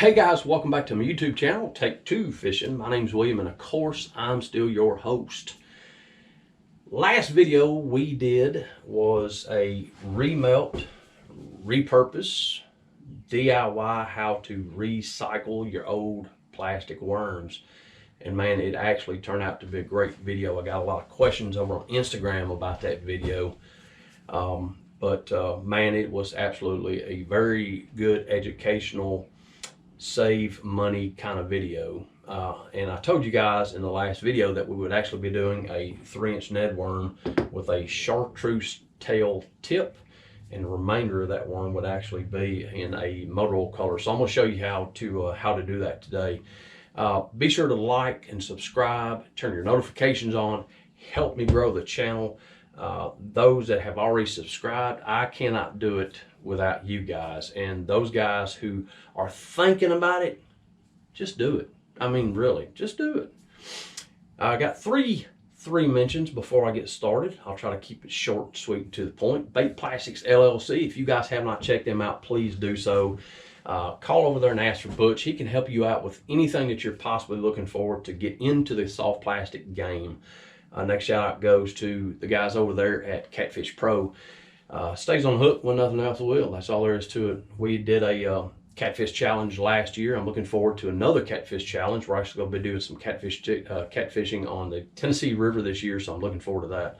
Hey guys, welcome back to my YouTube channel, Take Two Fishing. My name's William, and of course, I'm still your host. Last video we did was a remelt, repurpose, DIY how to recycle your old plastic worms. And man, it actually turned out to be a great video. I got a lot of questions over on Instagram about that video. Man, it was absolutely a very good educational, save money kind of video. And I told you guys in the last video that we would actually be doing a 3-inch Ned worm with a Chartreuse Tail tip, and the remainder of that worm would actually be in a motor oil color. So I'm going to show you how to do that today. Be sure to like and subscribe, turn your notifications on, help me grow the channel. Those that have already subscribed, I cannot do it without you guys. And those guys who are thinking about it, just do it. I mean, really, just do it. I got three mentions before I get started. I'll try to keep it short, sweet, and to the point. Bait Plastics LLC. If you guys have not checked them out, please do so. Call over there and ask for Butch. He can help you out with anything that you're possibly looking for to get into the soft plastic game. Next shout out goes to the guys over there at Catfish Pro. Stays on the hook when nothing else will. That's all there is to it. We did a catfish challenge last year. I'm looking forward to another catfish challenge. We're actually going to be doing some catfishing on the Tennessee River this year, so I'm looking forward to that.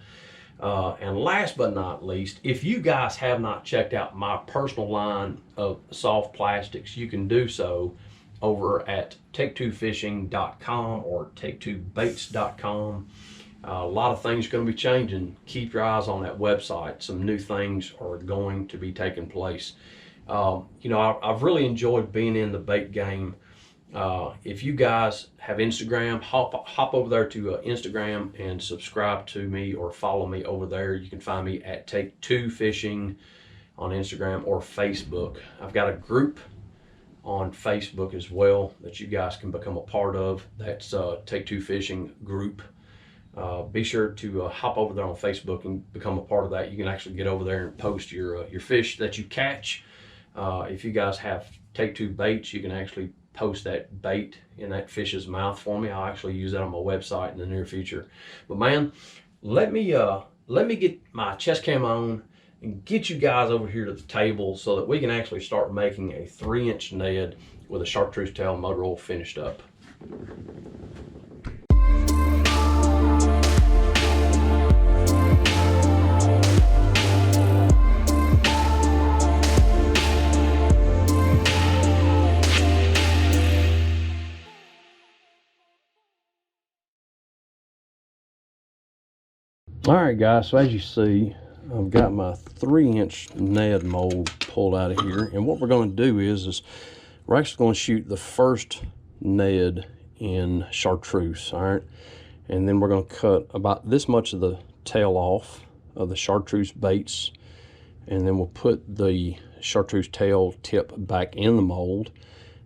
And last but not least, if you guys have not checked out my personal line of soft plastics, you can do so over at take2fishing.com or take2baits.com. A lot of things are going to be changing. Keep your eyes on that website. Some new things are going to be taking place. You know, I've really enjoyed being in the bait game. If you guys have Instagram, hop over there to Instagram and subscribe to me or follow me over there. You can find me at Take Two Fishing on Instagram or Facebook. I've got a group on Facebook as well that you guys can become a part of. That's Take Two Fishing group. Be sure to hop over there on Facebook and become a part of that. You can actually get over there and post your fish that you catch. If you guys have Take Two baits, you can actually post that bait in that fish's mouth for me. I'll actually use that on my website in the near future. But man, let me get my chest cam on and get you guys over here to the table so that we can actually start making a 3-inch Ned with a Chartreuse Tail motor oil finished up. All right guys, so as you see, I've got my 3-inch Ned mold pulled out of here, and what we're going to do is we're actually going to shoot the first Ned in Chartreuse. All right, and then we're going to cut about this much of the tail off of the Chartreuse baits, and then we'll put the Chartreuse Tail tip back in the mold,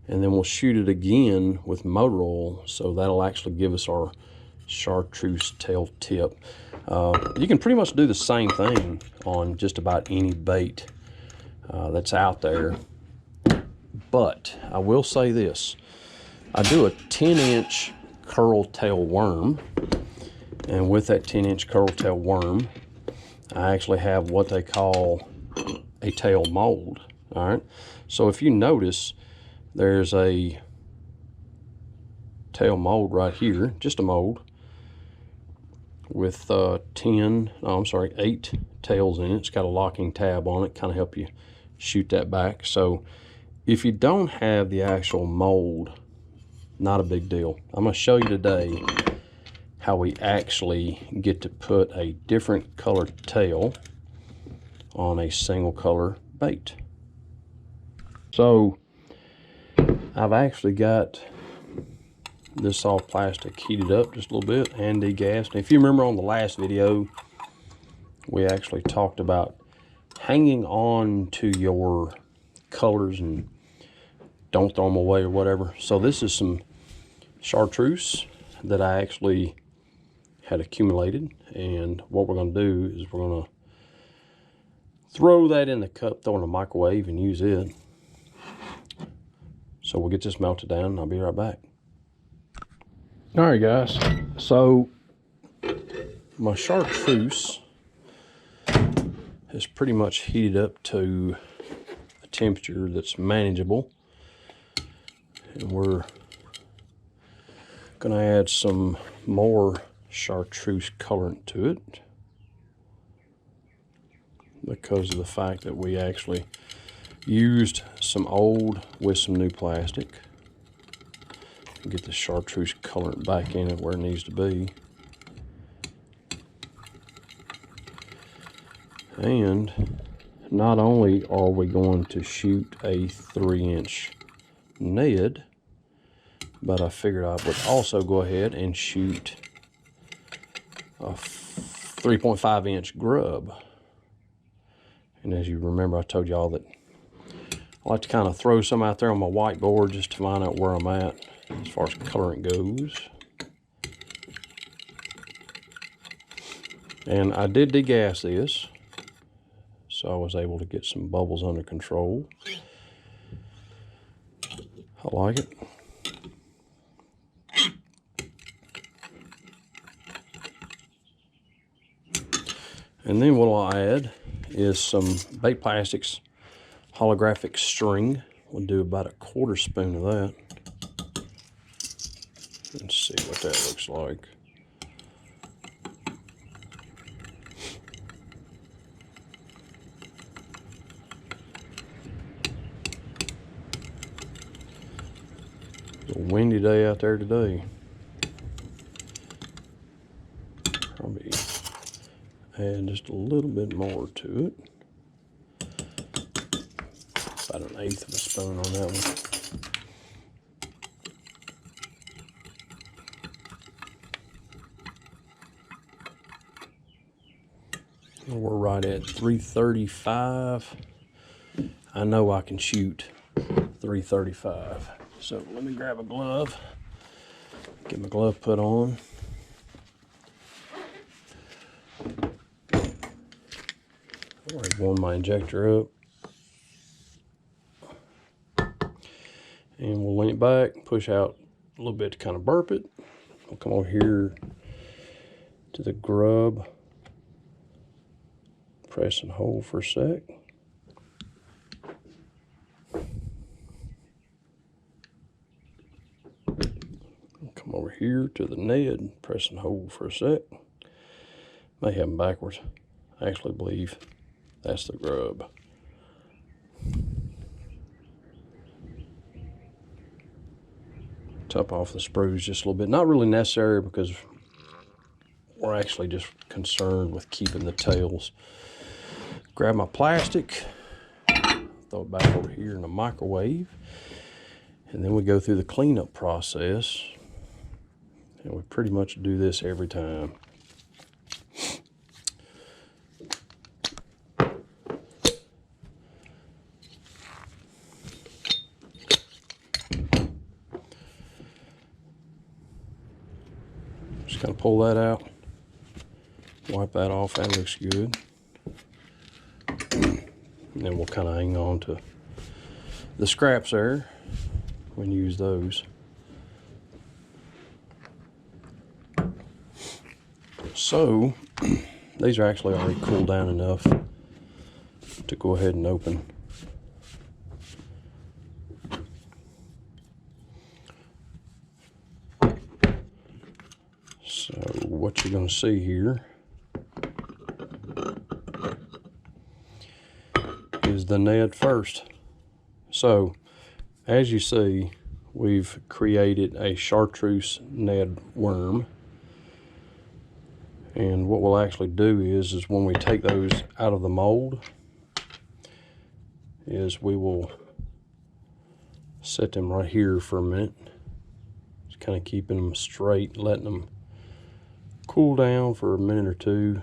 and then we'll shoot it again with motor oil, so that'll actually give us our Chartreuse Tail tip. You can pretty much do the same thing on just about any bait that's out there, but I will say this: I do a 10-inch curl tail worm, and with that 10-inch curl tail worm, I actually have what they call a tail mold. All right, so if you notice, there's a tail mold right here, just a mold with 8 tails in it. It's got a locking tab on it, kind of help you shoot that back. So if you don't have the actual mold, not a big deal. I'm going to show you today how we actually get to put a different colored tail on a single color bait. So I've actually got this soft plastic heated up just a little bit and degassed. And if you remember on the last video, we actually talked about hanging on to your colors and don't throw them away or whatever. So this is some chartreuse that I actually had accumulated, and what we're going to do is we're going to throw that in the cup, throw it in the microwave and use it. So we'll get this melted down and I'll be right back. All right, guys. So my chartreuse has pretty much heated up to a temperature that's manageable. And we're gonna add some more chartreuse colorant to it because of the fact that we actually used some old with some new plastic. Get the chartreuse colorant back in it where it needs to be. And not only are we going to shoot a 3-inch Ned, but I figured I would also go ahead and shoot a 3.5-inch Grub. And as you remember, I told y'all that I like to kind of throw some out there on my whiteboard just to find out where I'm at as far as colorant goes. And I did degas this, so I was able to get some bubbles under control. I like it. And then what I'll add is some Bait Plastics holographic string. We'll do about a 1/4 spoon of that. Let's see what that looks like. It's a windy day out there today. Probably add just a little bit more to it. About 1/8 of a spoon on that one. We're right at 335. I know I can shoot 335. So let me grab a glove, get my glove put on. I've warmed my injector up. And we'll lean it back, push out a little bit to kind of burp it. We'll come over here to the Grub. Press and hold for a sec. Come over here to the Ned, press and hold for a sec. May have them backwards. I actually believe that's the Grub. Top off the sprues just a little bit. Not really necessary because we're actually just concerned with keeping the tails. Grab my plastic, throw it back over here in the microwave, and then we go through the cleanup process. And we pretty much do this every time. Just kind of pull that out, wipe that off, that looks good. And then we'll kind of hang on to the scraps there when you use those. So these are actually already cooled down enough to go ahead and open. So what you're going to see here is the Ned first. So as you see, we've created a chartreuse Ned worm. And what we'll actually do is when we take those out of the mold, is we will set them right here for a minute. Just kind of keeping them straight, letting them cool down for a minute or two.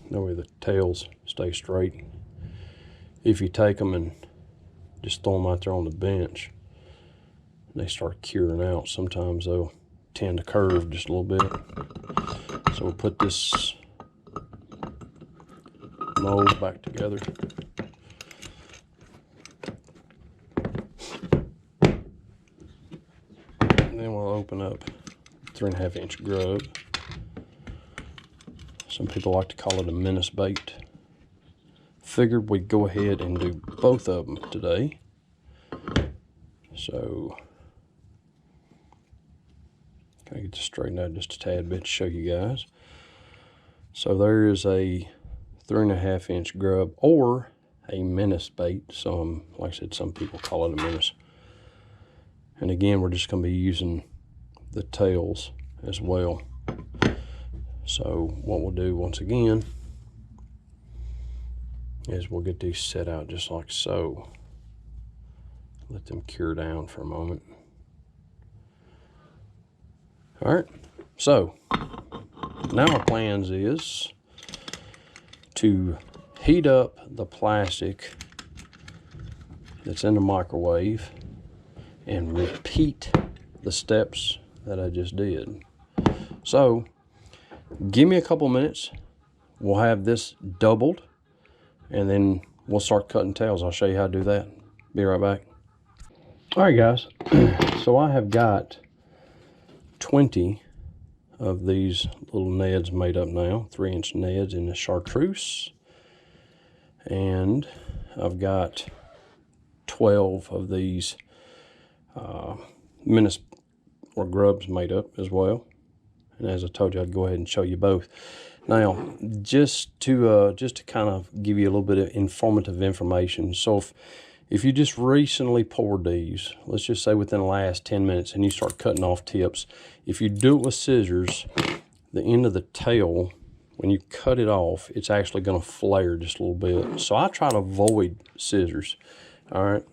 That way the tails stay straight. If you take them and just throw them out there on the bench, they start curing out. Sometimes they'll tend to curve just a little bit. So we'll put this mold back together. then we'll open up 3.5 inch grub. Some people like to call it a menace bait. Figured we'd go ahead and do both of them today. So, can I get this straightened out just a tad bit to show you guys? So there is a 3.5 inch grub, or a menace bait. Some, like I said, some people call it a menace. And again, we're just going to be using the tails as well. So what we'll do once again is we'll get these set out just like so. Let them cure down for a moment. All right, so now our plans is to heat up the plastic that's in the microwave and repeat the steps that I just did. So give me a couple minutes. We'll have this doubled and then we'll start cutting tails. I'll show you how to do that. Be right back. All right, guys. So I have got 20 of these little Neds made up now, 3-inch Neds in the Chartreuse. And I've got 12 of these menace or grubs made up as well. And as I told you, I'd go ahead and show you both. Now, just to kind of give you a little bit of informative information. So if you just recently poured these, let's just say within the last 10 minutes, and you start cutting off tips, if you do it with scissors, the end of the tail, when you cut it off, it's actually going to flare just a little bit. So I try to avoid scissors, all right?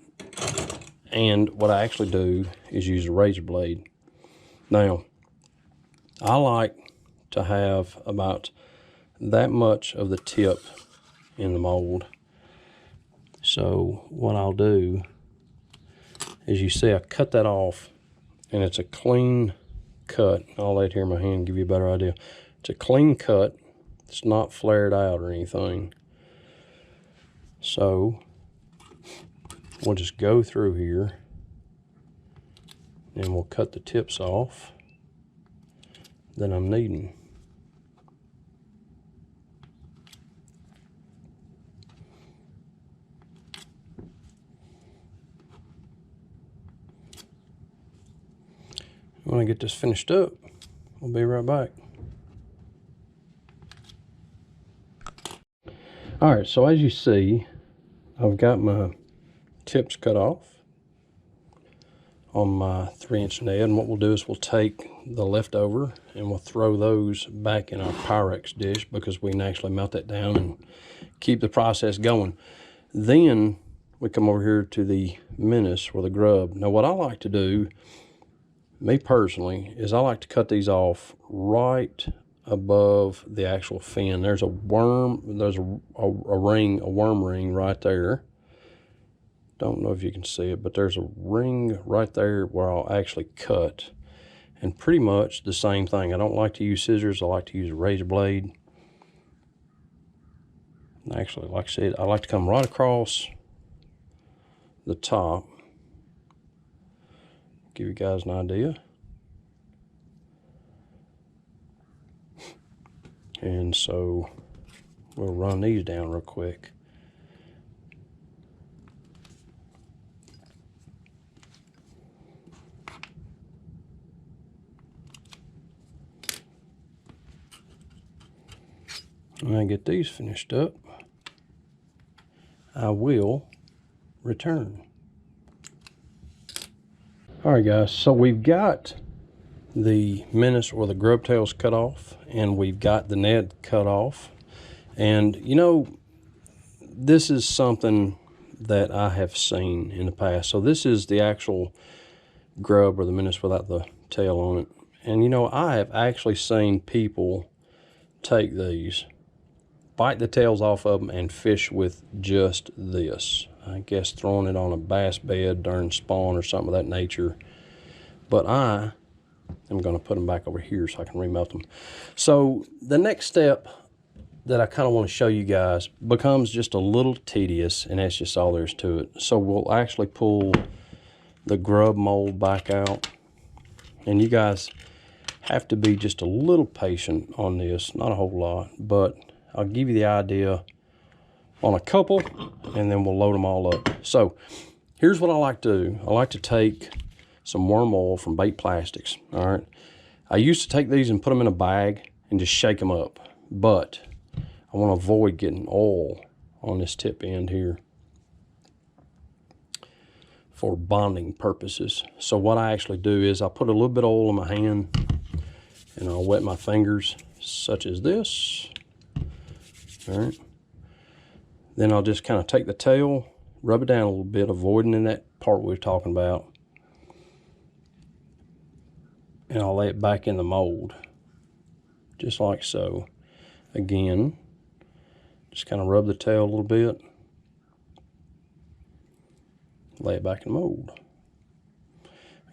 And what I actually do is use a razor blade. Now, I like to have about that much of the tip in the mold. So what I'll do is, you see I cut that off and it's a clean cut. I'll lay it here in my hand, give you a better idea. It's a clean cut. It's not flared out or anything. So we'll just go through here and we'll cut the tips off that I'm needing. When I get this finished up, we'll be right back. All right, so as you see, I've got my tips cut off on my 3-inch Ned, and what we'll do is we'll take the leftover and we'll throw those back in our Pyrex dish, because we can actually melt that down and keep the process going. Then we come over here to the menace or the grub. Now what I like to do, me personally, is I like to cut these off right above the actual fin. There's a worm, there's a worm ring right there. Don't know if you can see it, but there's a ring right there where I'll actually cut. And pretty much the same thing. I don't like to use scissors, I like to use a razor blade. Actually, like I said, I like to come right across the top. Give you guys an idea. And so we'll run these down real quick. When I get these finished up, I will return. All right, guys, so we've got the menace or the grub tails cut off, and we've got the Ned cut off. And you know, this is something that I have seen in the past. So this is the actual grub or the menace without the tail on it. And you know, I have actually seen people take these, bite the tails off of them, and fish with just this. I guess throwing it on a bass bed during spawn or something of that nature. But I am going to put them back over here so I can remelt them. So the next step that I kind of want to show you guys becomes just a little tedious, and that's just all there is to it. So we'll actually pull the grub mold back out, And you guys have to be just a little patient on this, not a whole lot, but I'll give you the idea on a couple, and then we'll load them all up. So here's what I like to do. I like to take some worm oil from Bait Plastics, all right? I used to take these and put them in a bag and just shake them up, but I want to avoid getting oil on this tip end here for bonding purposes. So what I actually do is I put a little bit of oil in my hand and I'll wet my fingers, such as this. All right. Then I'll just kind of take the tail, rub it down a little bit, avoiding in that part we were talking about. And I'll lay it back in the mold, just like so. Again, just kind of rub the tail a little bit, lay it back in the mold.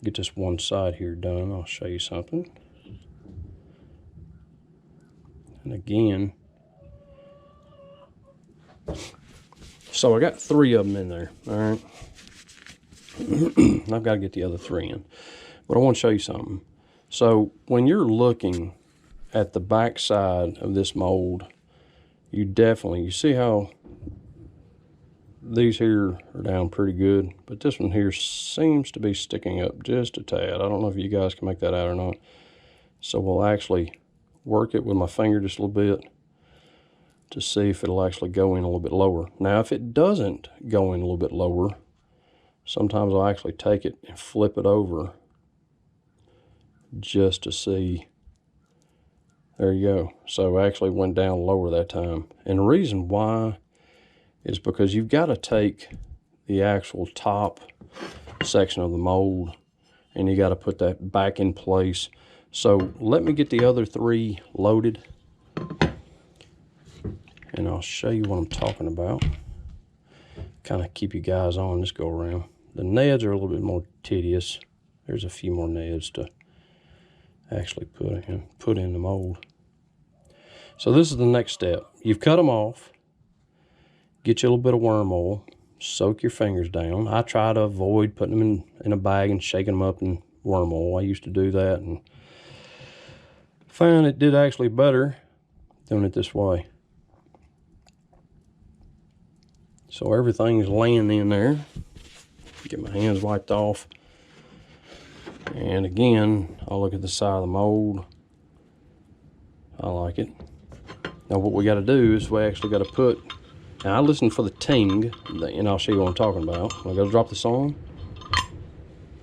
Get this one side here done, I'll show you something. And again, so I got 3 of them in there, all right? I've got to get the other 3 in. But I want to show you something. So when you're looking at the back side of this mold, you see how these here are down pretty good, but this one here seems to be sticking up just a tad. I don't know if you guys can make that out or not. So we'll actually work it with my finger just a little bit to see if it'll actually go in a little bit lower. Now, if it doesn't go in a little bit lower, sometimes I'll actually take it and flip it over just to see. There you go. So I actually went down lower that time. And the reason why is because you've got to take the actual top section of the mold and you got to put that back in place. So let me get the other 3 loaded and I'll show you what I'm talking about. Kind of keep you guys on this go around. The neds are a little bit more tedious. There's a few more neds to actually put in the mold. So this is the next step. You've cut them off. Get you a little bit of worm oil. Soak your fingers down. I try to avoid putting them in a bag and shaking them up in worm oil. I used to do that and found it did actually better doing it this way. So everything's laying in there. Get my hands wiped off. And again, I'll look at the side of the mold. I like it. Now what we got to do is we actually got to put, now I listen for the ting, and I'll show you what I'm talking about. When I go to drop this on,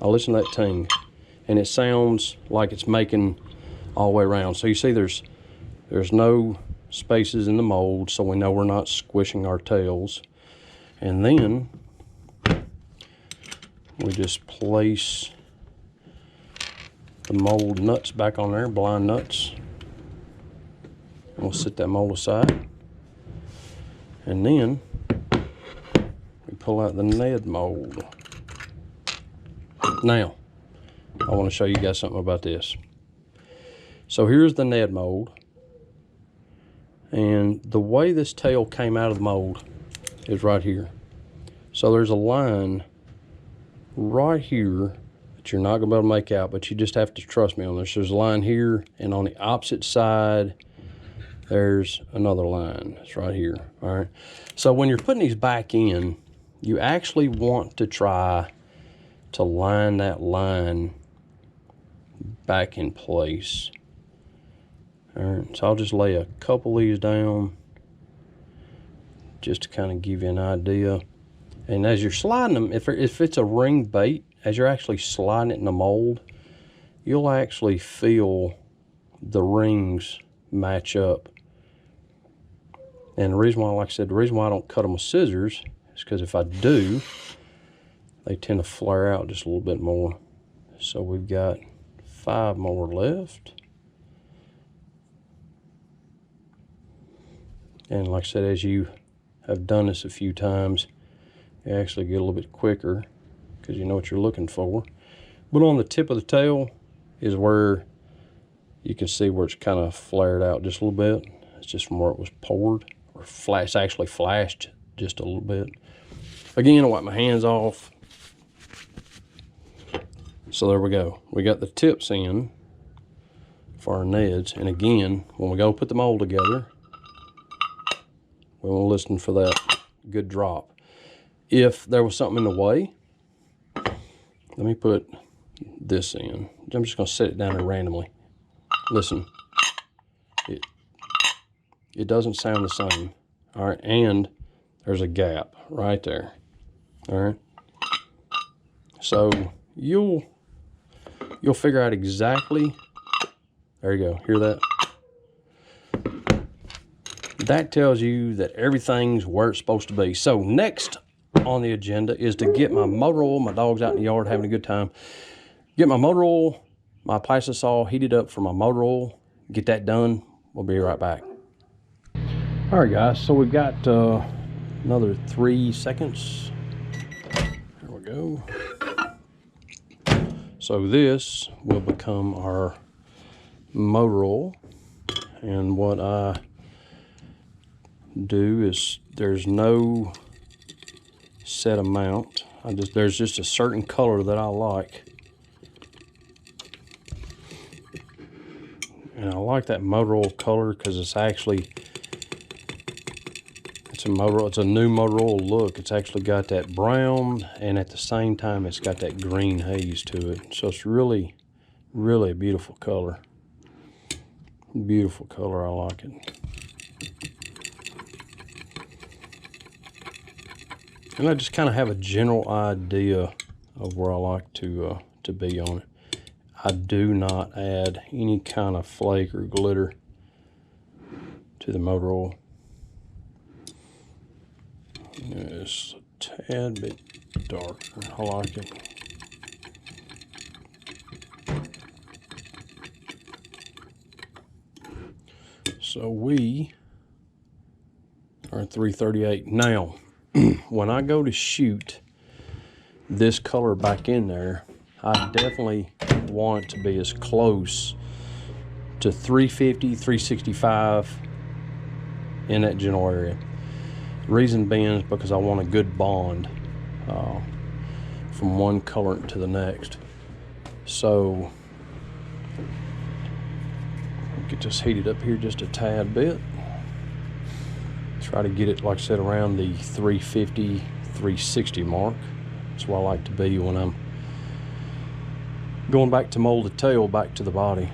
I'll listen to that ting. And it sounds like it's making all the way around. So you see there's no spaces in the mold, so we know we're not squishing our tails. And then we just place the mold nuts back on there, blind nuts. And we'll set that mold aside. And then we pull out the Ned mold. Now, I want to show you guys something about this. So here's the Ned mold. And the way this tail came out of the mold is right here. So there's a line right here that you're not going to be able to make out, but you just have to trust me on this. There's a line here, and on the opposite side, there's another line. It's right here, all right? So when you're putting these back in, you actually want to try to line that line back in place. All right, so I'll just lay a couple of these down just to kind of give you an idea. And as you're sliding them, if it's a ring bait, as you're actually sliding it in the mold, you'll actually feel the rings match up. And the reason why, like I said, the reason why I don't cut them with scissors is because if I do, they tend to flare out just a little bit more. So we've got 5 more left. And like I said, as you have done this a few times, you actually get a little bit quicker because you know what you're looking for. But on the tip of the tail is where you can see where it's kind of flared out just a little bit. It's just from where it was poured, or it's actually flashed just a little bit. Again, I wipe my hands off. So there we go. We got the tips in for our Neds. And again, when we go put the mold together, we want to listen for that good drop. If there was something in the way, let me put this in. I'm just going to set it down there randomly. Listen. It doesn't sound the same. All right, and there's a gap right there. All right. So you'll figure out exactly. There you go. Hear that? That tells you that everything's where it's supposed to be. So next on the agenda is to get my motor oil. My dog's out in the yard having a good time. Get my motor oil, my plastisol heated up for my motor oil. Get that done. We'll be right back. All right, guys. So we've got another 3 seconds. There we go. So this will become our motor oil. And what I do is there's no set amount. There's just a certain color that I like. And I like that motor oil color because it's a new motor oil look. It's actually got that brown, and at the same time it's got that green haze to it. So it's really, really a beautiful color. Beautiful color, I like it. And I just kind of have a general idea of where I like to be on it. I do not add any kind of flake or glitter to the motor oil. It's a tad bit darker. I like it. So we are at 338. Now, when I go to shoot this color back in there, I definitely want it to be as close to 350, 365 in that general area. Reason being is because I want a good bond from one color to the next. So get this heated up here just a tad bit. Try to get it, like I said, around the 350, 360 mark. That's where I like to be when I'm going back to mold the tail back to the body.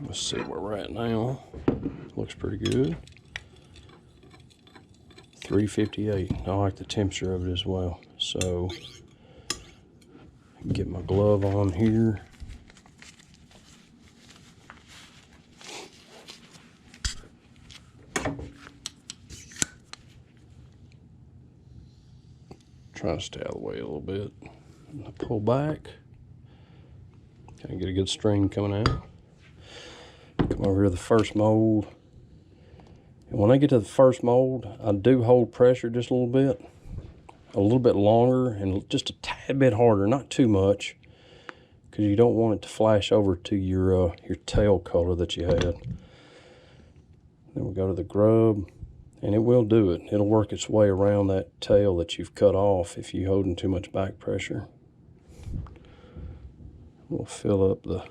Let's see where we're at now. Looks pretty good. 358. I like the temperature of it as well. So get my glove on here. Trying to stay out of the way a little bit. I pull back. Kind of get a good string coming out. Come over here to the first mold. And when I get to the first mold, I do hold pressure just a little bit longer and just a tad bit harder, not too much, because you don't want it to flash over to your tail color that you had. Then we go to the grub. And it will do it. It'll work its way around that tail that you've cut off if you're holding too much back pressure. We'll fill up the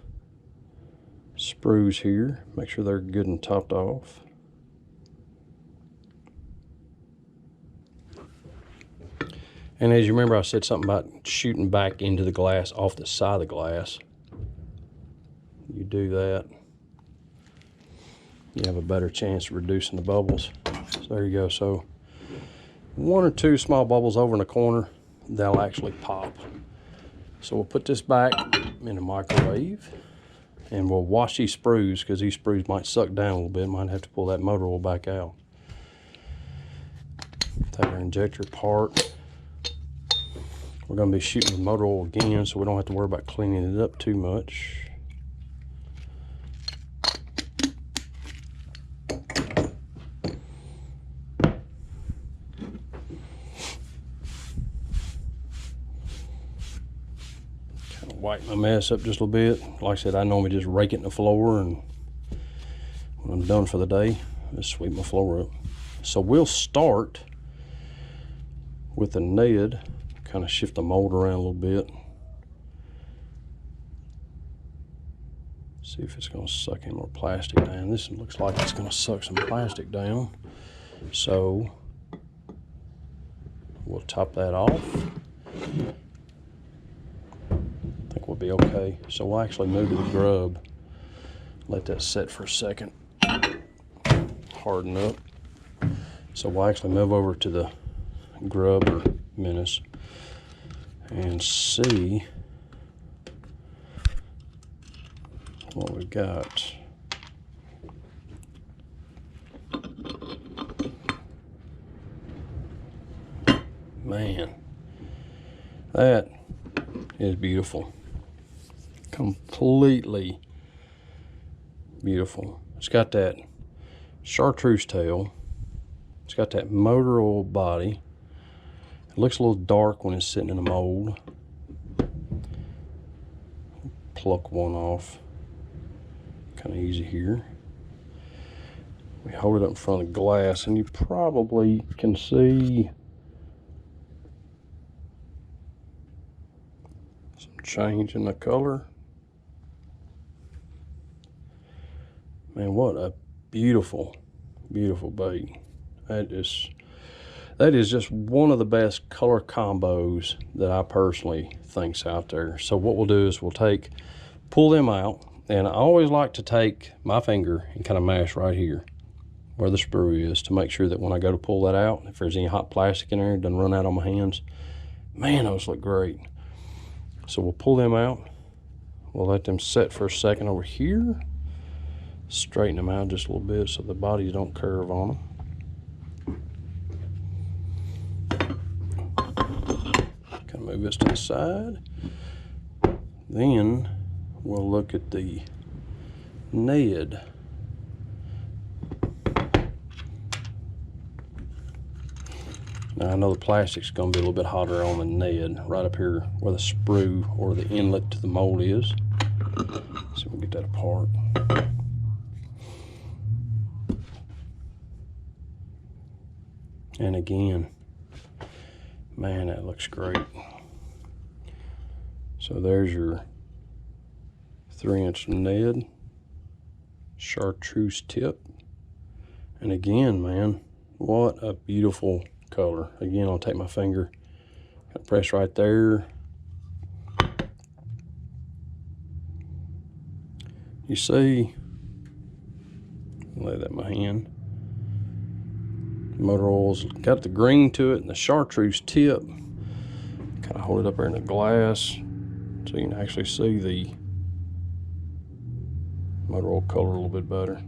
sprues here. Make sure they're good and topped off. And as you remember, I said something about shooting back into the glass off the side of the glass. You do that, you have a better chance of reducing the bubbles. So there you go. So 1 or 2 small bubbles over in the corner, they'll actually pop. So we'll put this back in the microwave and we'll wash these sprues, because these sprues might suck down a little bit. Might have to pull that motor oil back out. Take our injector apart. We're going to be shooting with motor oil again, so we don't have to worry about cleaning it up too much. Wipe my mess up just a little bit. Like I said, I normally just rake it in the floor, and when I'm done for the day, just sweep my floor up. So we'll start with the Ned kind of shift the mold around a little bit. See if it's going to suck any more plastic down. This looks like it's going to suck some plastic down. So we'll top that off. I think we'll be okay. So we'll actually move to the Grub. Let that set for a second. Harden up. So we'll actually move over to the Grub or Menace and see what we got. Man, that is beautiful. Completely beautiful. It's got that Chartreuse tail. It's got that motor oil body. It looks a little dark when it's sitting in a mold. Pluck one off. Kind of easy here. We hold it up in front of the glass and you probably can see some change in the color. Man, what a beautiful, beautiful bait. That is just one of the best color combos that I personally think's out there. So what we'll do is pull them out. And I always like to take my finger and kind of mash right here where the sprue is to make sure that when I go to pull that out, if there's any hot plastic in there, it doesn't run out on my hands. Man, those look great. So we'll pull them out. We'll let them set for a second over here. Straighten them out just a little bit so the bodies don't curve on them. Kind of move this to the side. Then we'll look at the Ned. Now I know the plastic's going to be a little bit hotter on the Ned, right up here where the sprue or the inlet to the mold is. So we'll get that apart. And again, man, that looks great. So there's your 3-inch Ned, Chartreuse tip. And again, man, what a beautiful color. Again, I'll take my finger, press right there. You see, lay that in my hand. Motor oil's got the green to it and the chartreuse tip. Kind of hold it up there in the glass so you can actually see the motor oil color a little bit better.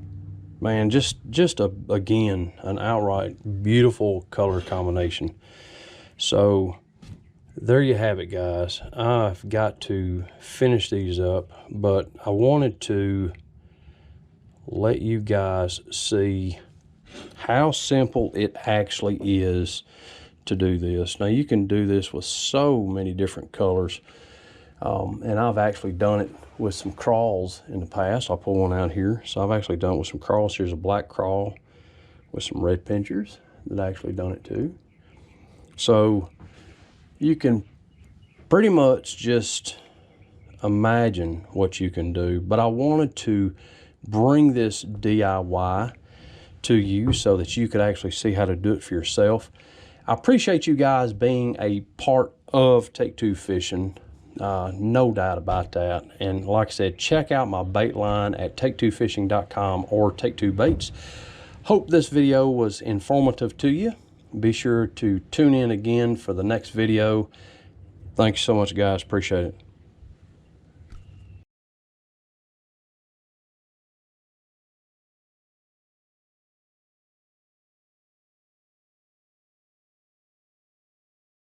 Man, again, an outright beautiful color combination. So there you have it, guys. I've got to finish these up, but I wanted to let you guys see how simple it actually is to do this. Now you can do this with so many different colors, and I've actually done it with some crawls in the past. I'll pull one out here. So I've actually done it with some crawls. Here's a black crawl with some red pinchers that I actually done it too. So you can pretty much just imagine what you can do, but I wanted to bring this DIY to you so that you could actually see how to do it for yourself. I appreciate you guys being a part of Take Two Fishing, no doubt about that. And like I said, check out my bait line at take2fishing.com or Take Two Baits. Hope this video was informative to you. Be sure to tune in again for the next video. Thanks so much, guys. Appreciate it.